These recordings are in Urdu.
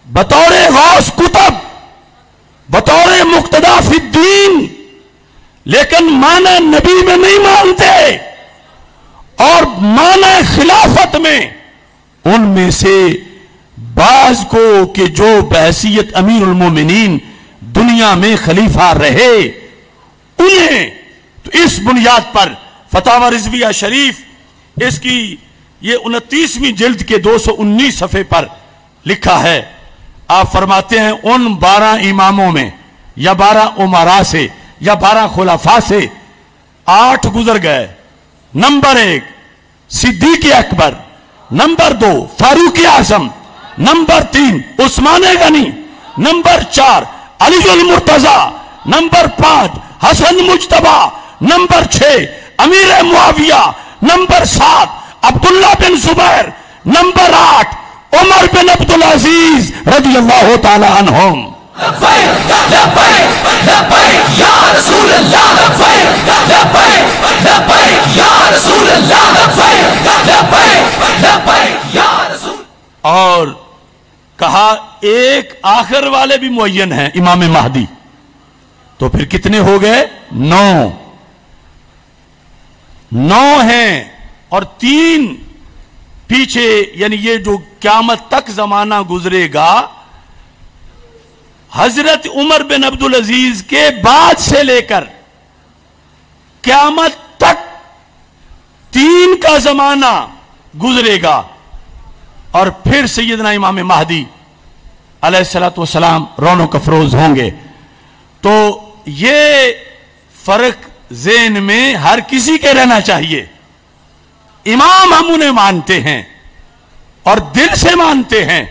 بطور غوث کتب، بطور مقتدا فی الدین، لیکن معنی نبی میں نہیں مانتے، اور معنی خلافت میں ان میں سے بعض کو کہ جو بحیثیت امیر المومنین دنیا میں خلیفہ رہے، انہیں تو اس بنیاد پر فتاوی رضویہ شریف اس کی یہ 29ویں جلد کے 219 صفحے پر لکھا ہے. آپ فرماتے ہیں ان 12 اماموں میں یا 12 امراء سے یا 12 خلفاء سے 8 گزر گئے. نمبر 1 صدیق اکبر، نمبر 2 فاروق اعظم، نمبر 3 عثمان غنی، نمبر 4 علی المرتضی، نمبر 5 حسن مجتبی، نمبر 6 امیر معاویہ، نمبر 7 عبداللہ بن زبیر، نمبر 8 عمر بن عبدالعزیز رضی اللہ تعالی عنہم. لبیک لبیک لبیک یا رسول اللہ، لبیک لبیک لبیک یا رسول اللہ، لبیک لبیک لبیک یا رسول. اور کہا ایک آخر والے بھی معین ہیں امام مہدی. تو پھر کتنے ہو گئے؟ 9 ہیں، اور 3 پیچھے، یعنی یہ جو قیامت تک زمانہ گزرے گا حضرت عمر بن عبدالعزیز کے بعد سے لے کر قیامت تک 3 کا زمانہ گزرے گا، اور پھر سیدنا امام مہدی علیہ الصلوۃ والسلام رونق افروز ہوں گے. تو یہ فرق ذہن میں ہر کسی کے رہنا چاہیے. امام ہم انہیں مانتے ہیں اور دل سے مانتے ہیں،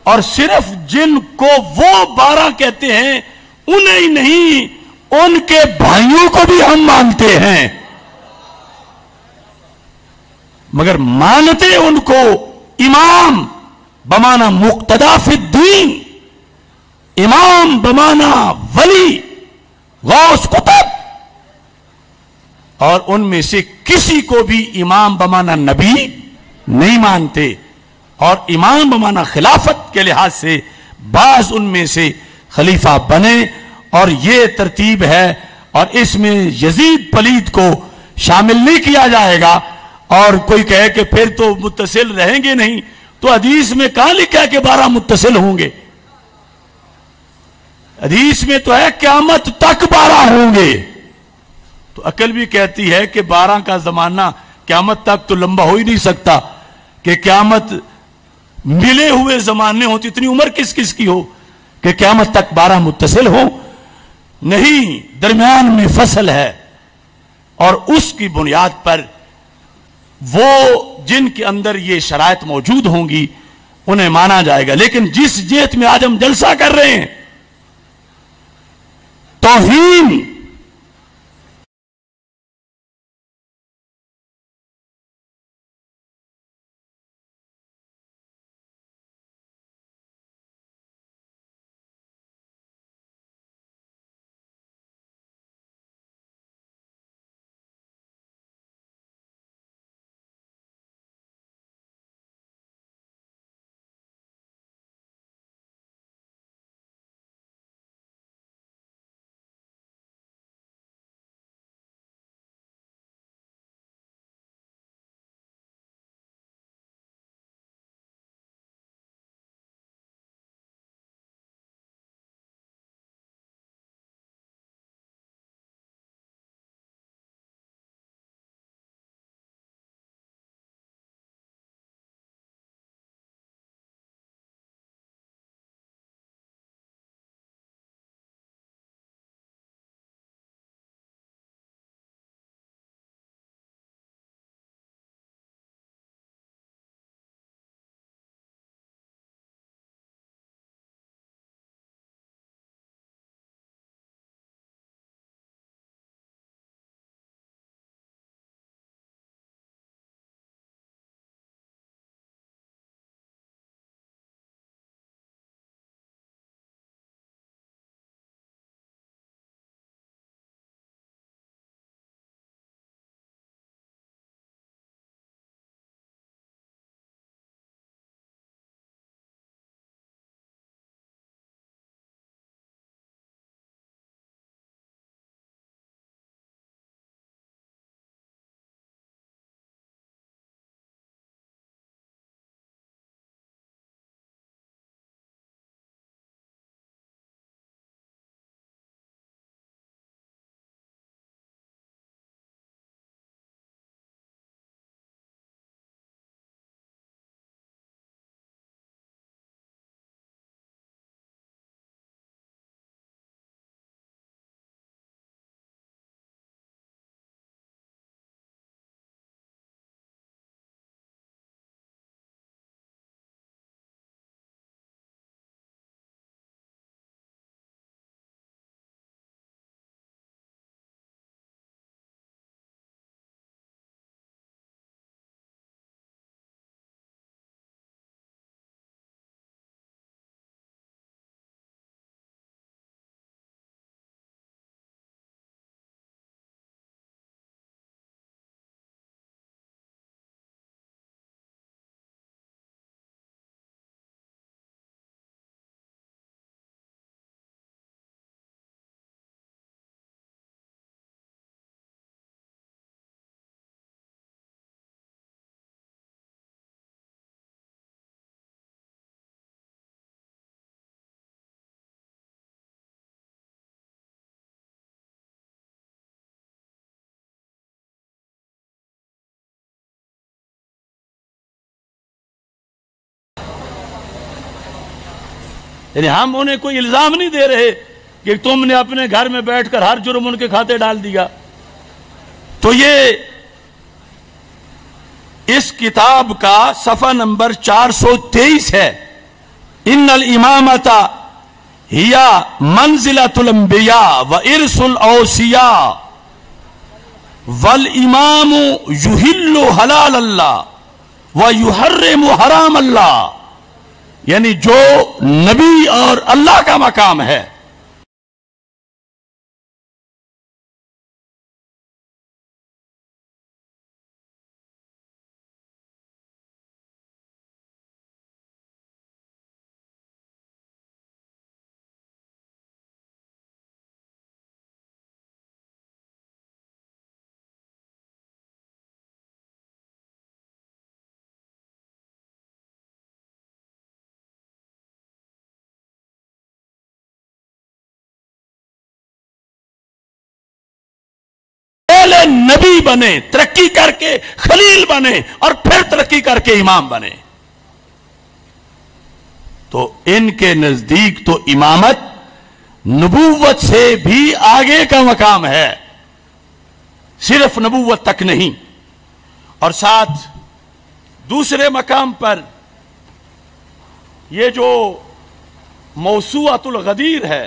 اور صرف جن کو وہ 12 کہتے ہیں انہیں ہی نہیں، ان کے بھائیوں کو بھی ہم مانتے ہیں، مگر مانتے ان کو امام بمانا مقتدا فی الدین، امام بمانا ولی غوث کتب، اور ان میں سے کسی کو بھی امام بمانا نبی نہیں مانتے. اور امام بمانا خلافت کے لحاظ سے بعض ان میں سے خلیفہ بنے، اور یہ ترتیب ہے، اور اس میں یزید پلید کو شامل نہیں کیا جائے گا. اور کوئی کہے کہ پھر تو متصل رہیں گے نہیں، تو حدیث میں کہاں لکھا ہے کہ 12 متصل ہوں گے؟ حدیث میں تو ہے قیامت تک 12 ہوں گے. تو عقل بھی کہتی ہے کہ 12 کا زمانہ قیامت تک تو لمبا ہو ہی نہیں سکتا، کہ قیامت ملے ہوئے زمانے ہوں تو اتنی عمر کس کس کی ہو کہ قیامت تک 12 متصل ہوں. نہیں، درمیان میں فصل ہے، اور اس کی بنیاد پر وہ جن کے اندر یہ شرائط موجود ہوں گی انہیں مانا جائے گا. لیکن جس جہت میں آج ہم جلسہ کر رہے ہیں، توہین یعنی ہم انہیں کوئی الزام نہیں دے رہے کہ تم نے اپنے گھر میں بیٹھ کر ہر جرم ان کے کھاتے ڈال دیا. تو یہ اس کتاب کا صفحہ نمبر 423 ہے. ان الامامۃ ہی منزلۃ الانبیاء وارث الاوصیاء والامام یحل حلال اللہ ویحرم حرام اللہ. یعنی جو نبی اور اللہ کا مقام ہے، نبی بنے، ترقی کر کے خلیل بنے اور پھر ترقی کر کے امام بنے. تو ان کے نزدیک تو امامت نبوت سے بھی آگے کا مقام ہے، صرف نبوت تک نہیں. اور ساتھ دوسرے مقام پر یہ جو موسوعۃ الغدیر ہے،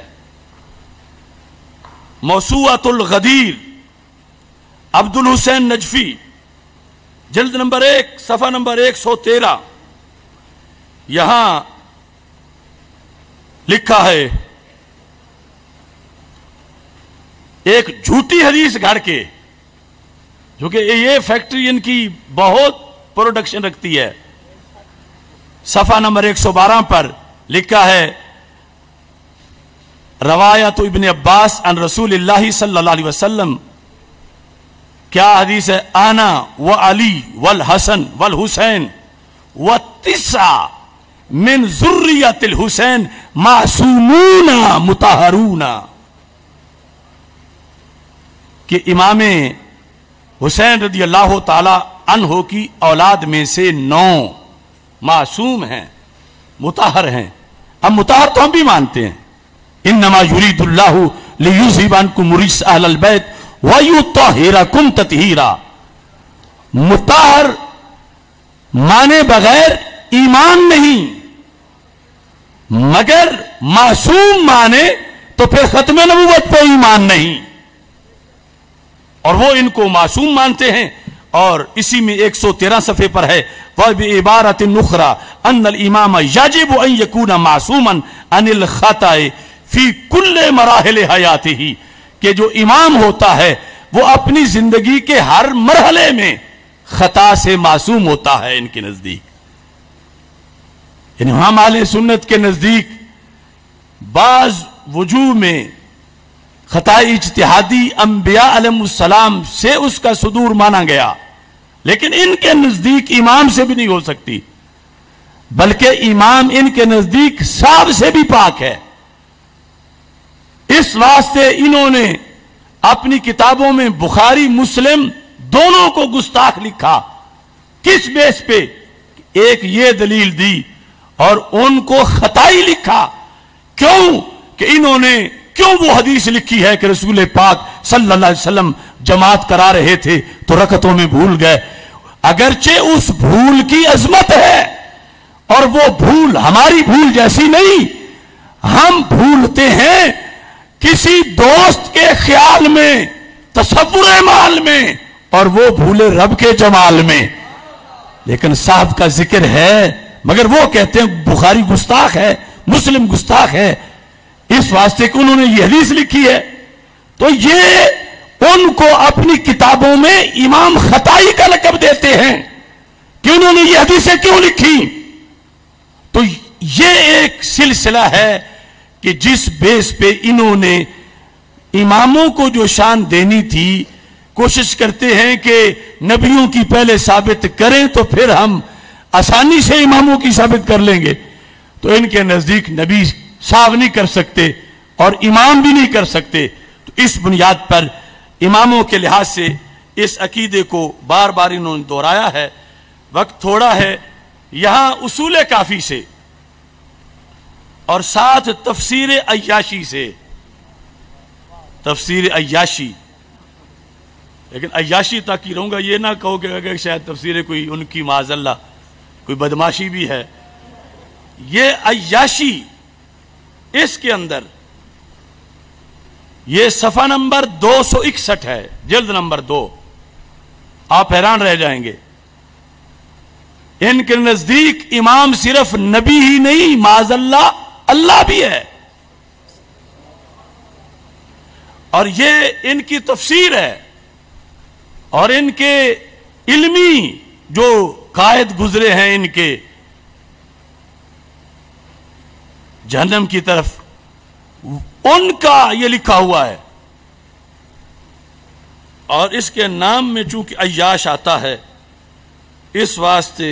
موسوعۃ الغدیر عبد الحسین نجفی، جلد نمبر 1 صفحہ نمبر 113، یہاں لکھا ہے ایک جھوٹی حدیث گھڑ کے، جو کہ یہ فیکٹری ان کی بہت پروڈکشن رکھتی ہے. صفحہ نمبر 112 پر لکھا ہے روایت ابن عباس عن رسول اللہ صلی اللہ علیہ وسلم. کیا حدیث ہے؟ انا وعلی والحسن والحسین والتسع من ذریت الحسین معصومون مطہرون. کہ امام حسین رضی اللہ تعالی عنہ کی اولاد میں سے 9 معصوم ہیں، مطہر ہیں. اب مطہر تو ہم بھی مانتے ہیں، انما یرید اللہ لیذھب عنکم الرجس اہل البیت وَيُطَّهِرَكُمْ تَطْهِيرًا. مطہر مانے بغیر ایمان نہیں، مگر معصوم مانے تو پھر ختم نبوت پہ ایمان نہیں. اور وہ ان کو معصوم مانتے ہیں. اور اسی میں 113 صفحے پر ہے وَبِعِبَارَةٍ أُخْرَى أَنَّ الْإِمَامَ يَجِبُ أَن يَكُونَ مَعْصُومًا عَنِ الْخَطَإِ فِي كُلِّ مَرَاحِلِ حَيَاتِهِ. کہ جو امام ہوتا ہے وہ اپنی زندگی کے ہر مرحلے میں خطا سے معصوم ہوتا ہے ان کے نزدیک. یعنی ہم اہل سنت کے نزدیک بعض وجوہ میں خطا اجتہادی انبیاء علیہ السلام سے اس کا صدور مانا گیا، لیکن ان کے نزدیک امام سے بھی نہیں ہو سکتی، بلکہ امام ان کے نزدیک صاحب سے بھی پاک ہے. اس واسطے انہوں نے اپنی کتابوں میں بخاری مسلم دونوں کو گستاخ لکھا. کس بیس پہ؟ ایک یہ دلیل دی اور ان کو خطائی لکھا. کیوں؟ کہ انہوں نے کیوں وہ حدیث لکھی ہے کہ رسول پاک صلی اللہ علیہ وسلم جماعت کرا رہے تھے تو رکعتوں میں بھول گئے. اگرچہ اس بھول کی عظمت ہے اور وہ بھول ہماری بھول جیسی نہیں. ہم بھولتے ہیں کسی دوست کے خیال میں، تصور مال میں، اور وہ بھولے رب کے جمال میں. لیکن صاحب کا ذکر ہے مگر وہ کہتے ہیں بخاری گستاخ ہے، مسلم گستاخ ہے، اس واسطے کہ انہوں نے یہ حدیث لکھی ہے. تو یہ ان کو اپنی کتابوں میں امام خطائی کا لقب دیتے ہیں کہ انہوں نے یہ حدیثیں کیوں لکھی. تو یہ ایک سلسلہ ہے کہ جس بیس پہ انہوں نے اماموں کو جو شان دینی تھی کوشش کرتے ہیں کہ نبیوں کی پہلے ثابت کریں تو پھر ہم آسانی سے اماموں کی ثابت کر لیں گے. تو ان کے نزدیک نبی صاحب نہیں کر سکتے اور امام بھی نہیں کر سکتے. تو اس بنیاد پر اماموں کے لحاظ سے اس عقیدے کو بار بار انہوں نے دہرایا ہے. وقت تھوڑا ہے، یہاں اصول کافی سے اور ساتھ تفسیر عیاشی سے، تفسیر عیاشی. لیکن عیاشی تک ہی رہوں گا، یہ نہ کہو کہ شاید تفسیر کوئی ان کی معاذ اللہ کوئی بدماشی بھی ہے. یہ عیاشی، اس کے اندر یہ صفحہ نمبر 261 ہے، جلد نمبر 2. آپ حیران رہ جائیں گے. ان کے نزدیک امام صرف نبی ہی نہیں، معاذ اللہ اللہ بھی ہے. اور یہ ان کی تفسیر ہے، اور ان کے علمی جو قائد گزرے ہیں ان کے جہنم کی طرف، ان کا یہ لکھا ہوا ہے. اور اس کے نام میں چونکہ عیاش آتا ہے، اس واسطے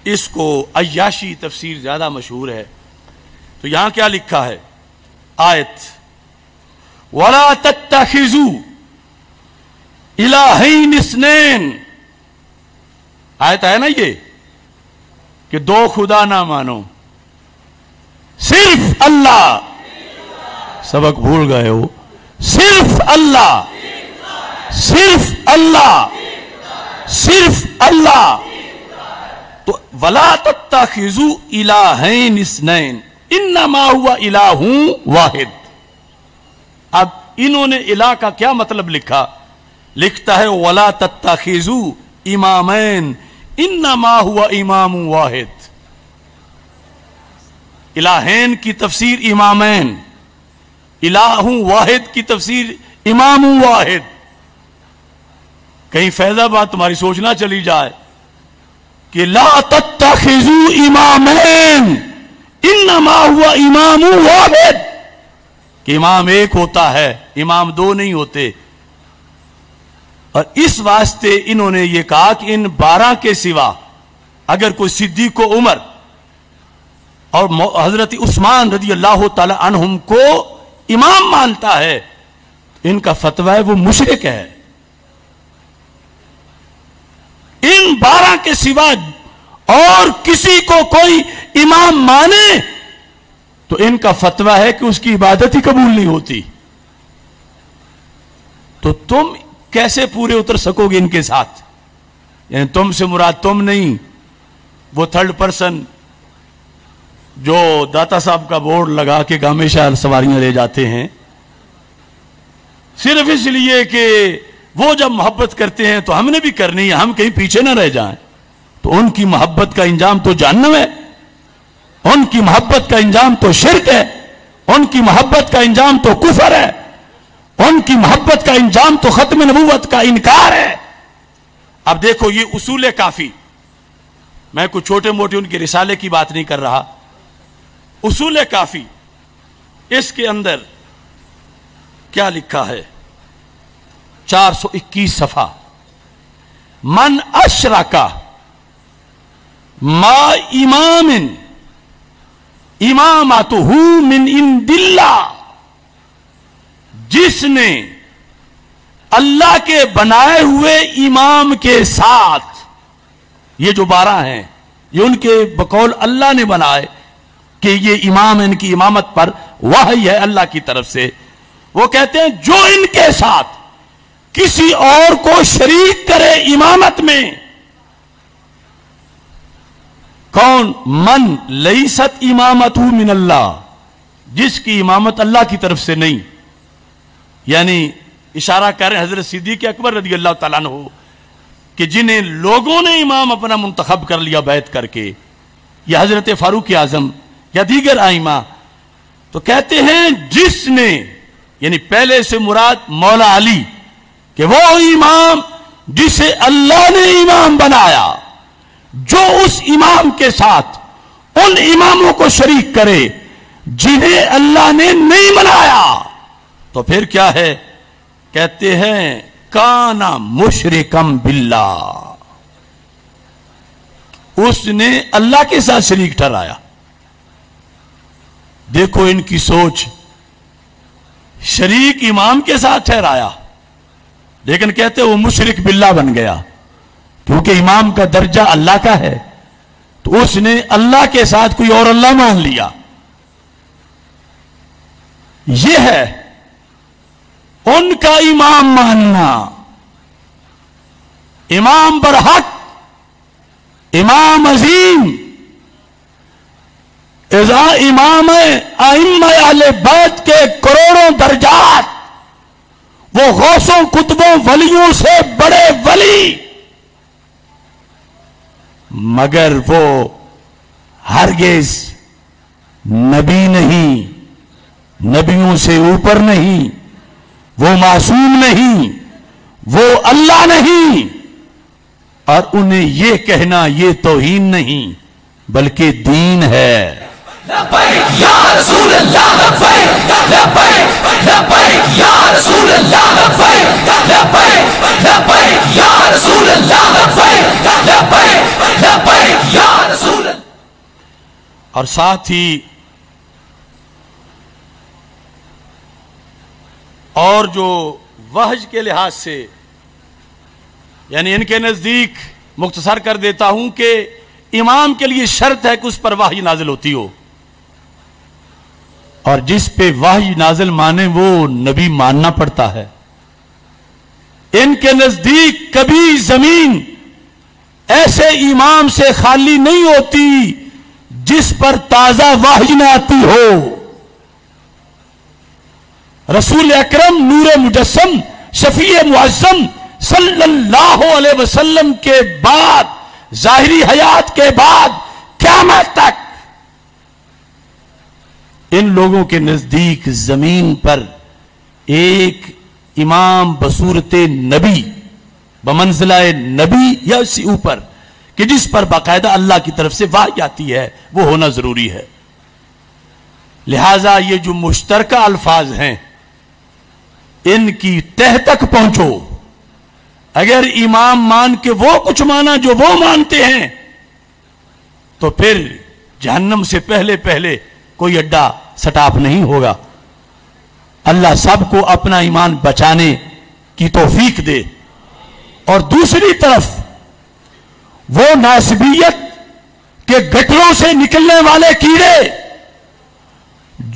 اس کو عیاشی تفسیر زیادہ مشہور ہے. تو یہاں کیا لکھا ہے آیت، وَلَا تَتَّخِذُوا إِلَٰهَيْنِ اثْنَيْنِ. آیت ہے نا یہ کہ دو خدا نہ مانو، صرف اللہ. سبق بھول گئے ہو، صرف اللہ، صرف اللہ، صرف اللہ. تو وَلَا تَتَّخِذُوا إِلَٰهَيْنِ اثْنَيْنِ إِنَّمَا هُوَ إِلَٰهٌ وَاحِدٌ. اب انہوں نے الہ کا کیا مطلب لکھا؟ لکھتا ہے وَلَا تَتَّخِذُوا إِمَامَيْنِ إِنَّمَا هُوَ إِمَامٌ وَاحِدٌ. الہین کی تفسیر امامین، الہ واحد کی تفسیر امام واحد. کہیں فیض آباد تمہاری سوچ نہ چلی جائے کہ لا تتخذوا امامین انما هو امام واحد، کہ امام ایک ہوتا ہے، امام دو نہیں ہوتے. اور اس واسطے انہوں نے یہ کہا کہ ان 12 کے سوا اگر کوئی صدیق و عمر اور حضرت عثمان رضی اللہ تعالی عنہم کو امام مانتا ہے، ان کا فتویٰ ہے وہ مشرک ہے. ان 12 کے سوا اور کسی کو کوئی امام مانے تو ان کا فتویٰ ہے کہ اس کی عبادت ہی قبول نہیں ہوتی. تو تم کیسے پورے اتر سکو گے ان کے ساتھ؟ یعنی تم سے مراد تم نہیں، وہ تھرڈ پرسن جو داتا صاحب کا بورڈ لگا کے ہمیشہ سواریاں لے جاتے ہیں، صرف اس لیے کہ وہ جب محبت کرتے ہیں تو ہم نے بھی کرنی ہے، ہم کہیں پیچھے نہ رہ جائیں. تو ان کی محبت کا انجام تو جہنم ہے، ان کی محبت کا انجام تو شرک ہے، ان کی محبت کا انجام تو کفر ہے، ان کی محبت کا انجام تو ختم نبوت کا انکار ہے. اب دیکھو یہ اصول کافی، میں کچھ چھوٹے موٹے ان کے رسالے کی بات نہیں کر رہا. اصول کافی اس کے اندر کیا لکھا ہے؟ 421 صفحہ. من اشرک ما امام امامتہ من عند اللہ، جس نے اللہ کے بنائے ہوئے امام کے ساتھ، یہ جو 12 ہیں یہ ان کے بقول اللہ نے بنائے کہ یہ امام ان کی امامت پر وحی ہے اللہ کی طرف سے. وہ کہتے ہیں جو ان کے ساتھ کسی اور کو شریک کرے امامت میں، کون؟ من لیست امامتہ من اللہ، جس کی امامت اللہ کی طرف سے نہیں. یعنی اشارہ کر رہے ہیں حضرت صدیق اکبر رضی اللہ تعالیٰ عنہ کہ جنہیں لوگوں نے امام اپنا منتخب کر لیا بیعت کر کے، یا حضرت فاروق اعظم یا دیگر ائمہ. تو کہتے ہیں جس نے، یعنی پہلے سے مراد مولا علی، کہ وہ امام جسے اللہ نے امام بنایا، جو اس امام کے ساتھ ان اماموں کو شریک کرے جنہیں اللہ نے نہیں بنایا، تو پھر کیا ہے؟ کہتے ہیں کانا مشرکم باللہ، اس نے اللہ کے ساتھ شریک ٹھہرایا. دیکھو ان کی سوچ، شریک امام کے ساتھ ٹھہرایا، لیکن کہتے وہ مشرک باللہ بن گیا، کیونکہ امام کا درجہ اللہ کا ہے، تو اس نے اللہ کے ساتھ کوئی اور اللہ مان لیا. یہ ہے ان کا امام ماننا. امام برحق، امام عظیم، اذا امام ائمہ اہل بیت کے کروڑوں درجات، وہ غوثوں کتبوں ولیوں سے بڑے ولی، مگر وہ ہرگز نبی نہیں، نبیوں سے اوپر نہیں، وہ معصوم نہیں، وہ اللہ نہیں. اور انہیں یہ کہنا یہ توہین نہیں بلکہ دین ہے. لبیک یا رسول اللہ، لبیک لبیک لبیک یا رسول اللہ، لبیک لبیک لبیک یا رسول اللہ، لبیک لبیک لبیک یا رسول اللہ. اور ساتھ ہی اور جو وحج کے لحاظ سے، یعنی ان کے نزدیک مختصر کر دیتا ہوں کہ امام کے لیے شرط ہے کہ اس پر وحی نازل ہوتی ہو، اور جس پہ وحی نازل مانے وہ نبی ماننا پڑتا ہے. ان کے نزدیک کبھی زمین ایسے امام سے خالی نہیں ہوتی جس پر تازہ وحی نہ آتی ہو. رسول اکرم نور مجسم شفیع معظم صلی اللہ علیہ وسلم کے بعد، ظاہری حیات کے بعد قیامت تک ان لوگوں کے نزدیک زمین پر ایک امام بصورت نبی، بمنزلہ نبی یا اس سے اوپر، کہ جس پر باقاعدہ اللہ کی طرف سے وحی آتی ہے، وہ ہونا ضروری ہے. لہذا یہ جو مشترکہ الفاظ ہیں ان کی تہ تک پہنچو. اگر امام مان کے وہ کچھ مانا جو وہ مانتے ہیں تو پھر جہنم سے پہلے پہلے کوئی اڈا سٹاپ نہیں ہوگا. اللہ سب کو اپنا ایمان بچانے کی توفیق دے. اور دوسری طرف وہ ناسبیت کے گٹروں سے نکلنے والے کیڑے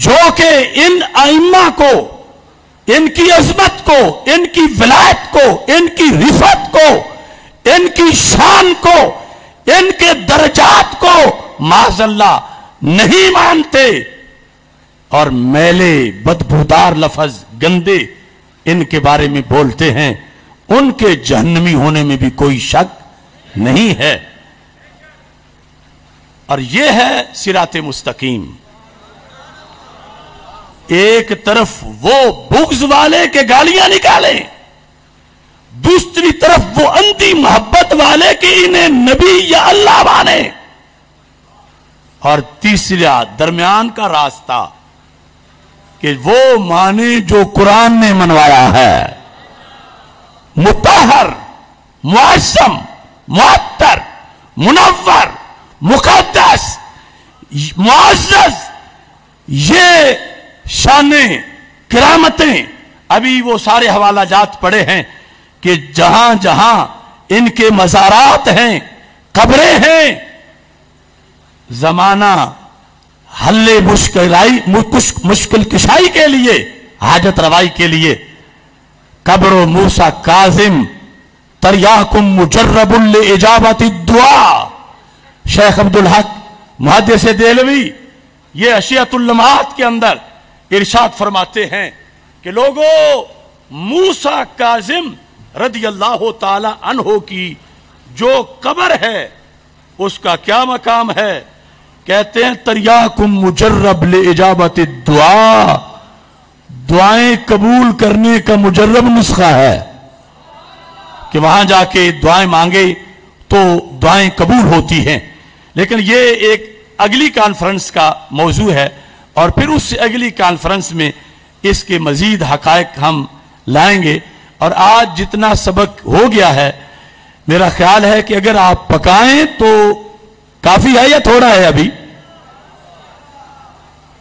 جو کہ ان ائمہ کو، ان کی عظمت کو، ان کی ولایت کو، ان کی رفعت کو، ان کی شان کو، ان کے درجات کو معاذ اللہ نہیں مانتے اور میلے بدبودار لفظ گندے ان کے بارے میں بولتے ہیں، ان کے جہنمی ہونے میں بھی کوئی شک نہیں ہے. اور یہ ہے صراط مستقیم. ایک طرف وہ بغض والے کے گالیاں نکالیں، دوسری طرف وہ اندھی محبت والے کہ انہیں نبی یا اللہ مانے، اور تیسرا درمیان کا راستہ کہ وہ مانے جو قرآن نے منوایا ہے، مطہر، معصم، معطر، منور، مقدس، معزز. یہ شانیں، کرامتیں، ابھی وہ سارے حوالہ جات پڑے ہیں کہ جہاں جہاں ان کے مزارات ہیں، قبریں ہیں، زمانہ حل مشکل کشائی کے لیے، حاجت روائی کے لیے، قبر و موسیٰ کاظم تریاکم مجرب لإجابت الدعاء. شیخ عبدالحق محدث دہلوی یہ اشیاء اللمعات کے اندر ارشاد فرماتے ہیں کہ لوگوں، موسیٰ کاظم رضی اللہ تعالی عنہ کی جو قبر ہے اس کا کیا مقام ہے؟ کہتے ہیں تریاکم مجرب لإجابت الدعاء، دعائیں قبول کرنے کا مجرب نسخہ ہے کہ وہاں جا کے دعائیں مانگے تو دعائیں قبول ہوتی ہیں. لیکن یہ ایک اگلی کانفرنس کا موضوع ہے، اور پھر اس سے اگلی کانفرنس میں اس کے مزید حقائق ہم لائیں گے. اور آج جتنا سبق ہو گیا ہے میرا خیال ہے کہ اگر آپ پکائیں تو کافی ہے یا تھوڑا ہے؟ ابھی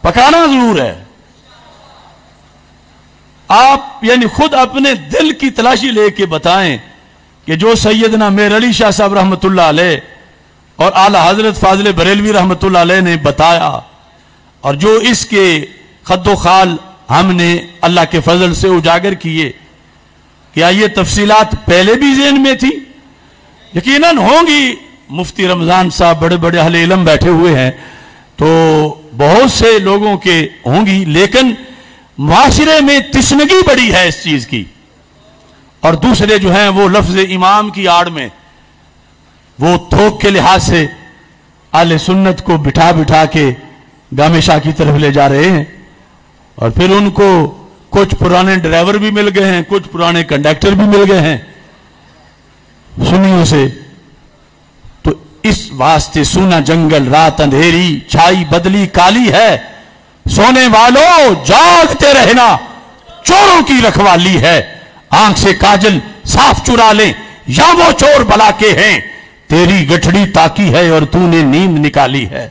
پکانا ضرور ہے. آپ یعنی خود اپنے دل کی تلاشی لے کے بتائیں کہ جو سیدنا میر علی شاہ صاحب رحمۃ اللہ علیہ اور اعلی حضرت فاضل بریلوی رحمۃ اللہ علیہ نے بتایا، اور جو اس کے خد و خال ہم نے اللہ کے فضل سے اجاگر کیے. کیا یہ تفصیلات پہلے بھی ذہن میں تھی؟ یقیناً ہوں گی. مفتی رمضان صاحب بڑے بڑے اہل علم بیٹھے ہوئے ہیں تو بہت سے لوگوں کے ہوں گی، لیکن معاشرے میں تشنگی بڑی ہے اس چیز کی. اور دوسرے جو ہیں وہ لفظ امام کی آڑ میں وہ تھوک کے لحاظ سے اہل سنت کو بٹھا بٹھا کے گام شاہ کی طرف لے جا رہے ہیں. اور پھر ان کو کچھ پرانے ڈرائیور بھی مل گئے ہیں، کچھ پرانے کنڈکٹر بھی مل گئے ہیں سنیوں سے. تو اس واسطے سونا جنگل رات اندھیری چھائی بدلی کالی ہے، سونے والوں جاگتے رہنا چوروں کی رکھوالی ہے. آنکھ سے کاجل صاف چرا لیں یا وہ چور بلا کے ہیں، تیری گٹھڑی تاکی ہے اور تو نے نیند نکالی ہے.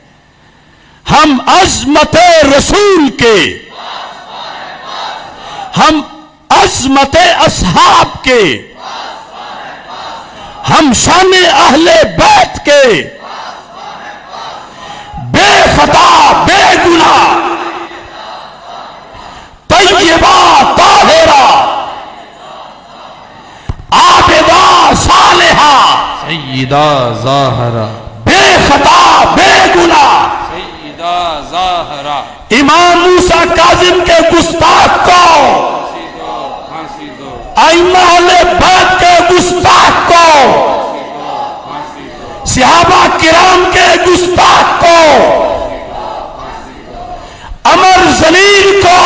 ہم عظمت رسول کے، ہم عظمت اصحاب کے، ہم شان اہل بیت کے، بے خطا بے گناہ طیبہ طاہرہ عابدہ صالحہ سیدہ زاہرہ بے خطا بے گناہ سیدہ زاہرہ امام موسیٰ کاظم کے گستاخ کو، ائمہ اہل بیت کے گستاخ کو، صحابہ کرام کے گستاخ کو، امر ذلیل کو،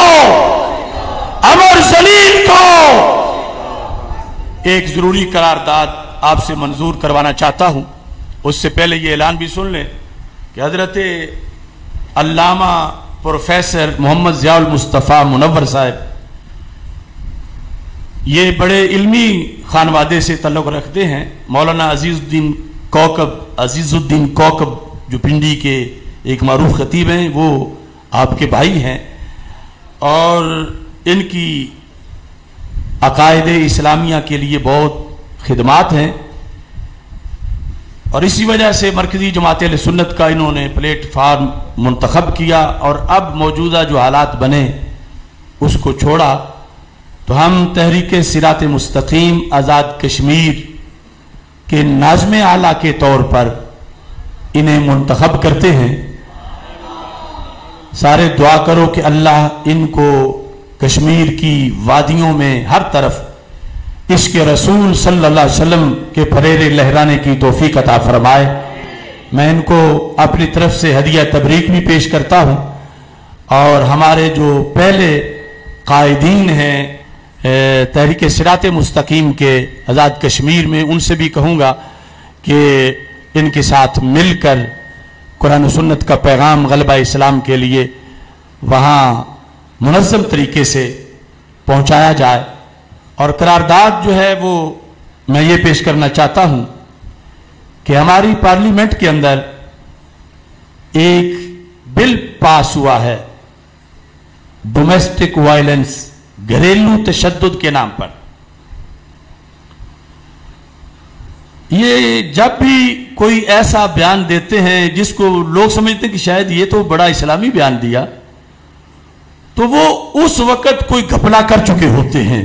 امر ذلیل کو ایک ضروری قرارداد آپ سے منظور کروانا چاہتا ہوں. اس سے پہلے یہ اعلان بھی سن لیں کہ حضرت علامہ پروفیسر محمد ضیاء المصطفیٰ منور صاحب یہ بڑے علمی خانوادے سے تعلق رکھتے ہیں. مولانا عزیز الدین کوکب جو پنڈی کے ایک معروف خطیب ہیں وہ آپ کے بھائی ہیں اور ان کی عقائد اسلامیہ کے لیے بہت خدمات ہیں اور اسی وجہ سے مرکزی جماعت اہل سنت کا انہوں نے پلیٹ فارم منتخب کیا اور اب موجودہ جو حالات بنے اس کو چھوڑا. تو ہم تحریک صراط مستقیم آزاد کشمیر کے ناظم اعلیٰ کے طور پر انہیں منتخب کرتے ہیں. سارے دعا کرو کہ اللہ ان کو کشمیر کی وادیوں میں ہر طرف عشق رسول صلی اللہ علیہ وسلم کے پھریرے لہرانے کی توفیق عطا فرمائے. میں ان کو اپنی طرف سے ہدیہ تبریک بھی پیش کرتا ہوں اور ہمارے جو پہلے قائدین ہیں تحریک صراط مستقیم کے آزاد کشمیر میں ان سے بھی کہوں گا کہ ان کے ساتھ مل کر قرآن و سنت کا پیغام غلبہ اسلام کے لیے وہاں منظم طریقے سے پہنچایا جائے. اور قرارداد جو ہے وہ میں یہ پیش کرنا چاہتا ہوں کہ ہماری پارلیمنٹ کے اندر ایک بل پاس ہوا ہے ڈومیسٹک وائلنس، گھریلو تشدد کے نام پر. یہ جب بھی کوئی ایسا بیان دیتے ہیں جس کو لوگ سمجھتے ہیں کہ شاید یہ تو بڑا اسلامی بیان دیا، تو وہ اس وقت کوئی گھپلا کر چکے ہوتے ہیں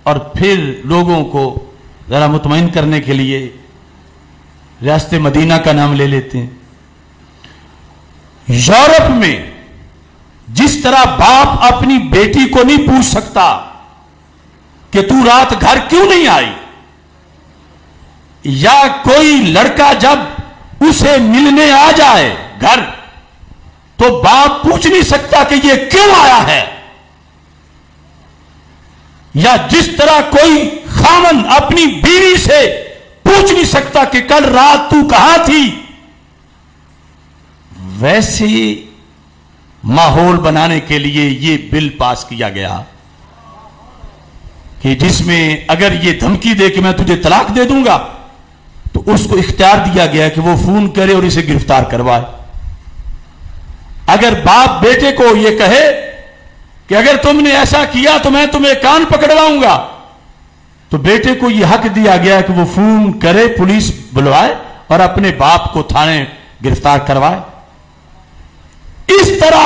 اور پھر لوگوں کو ذرا مطمئن کرنے کے لیے ریاست مدینہ کا نام لے لیتے ہیں. یورپ میں جس طرح باپ اپنی بیٹی کو نہیں پوچھ سکتا کہ تو رات گھر کیوں نہیں آئی، یا کوئی لڑکا جب اسے ملنے آ جائے گھر تو باپ پوچھ نہیں سکتا کہ یہ کیوں آیا ہے، یا جس طرح کوئی خاوند اپنی بیوی سے پوچھ نہیں سکتا کہ کل رات تو کہاں تھی، ویسے ماحول بنانے کے لیے یہ بل پاس کیا گیا کہ جس میں اگر یہ دھمکی دے کہ میں تجھے طلاق دے دوں گا تو اس کو اختیار دیا گیا کہ وہ فون کرے اور اسے گرفتار کروائے. اگر باپ بیٹے کو یہ کہے کہ اگر تم نے ایسا کیا تو میں تمہیں کان پکڑواؤں گا، تو بیٹے کو یہ حق دیا گیا کہ وہ فون کرے، پولیس بلوائے اور اپنے باپ کو تھانے گرفتار کروائے. اس طرح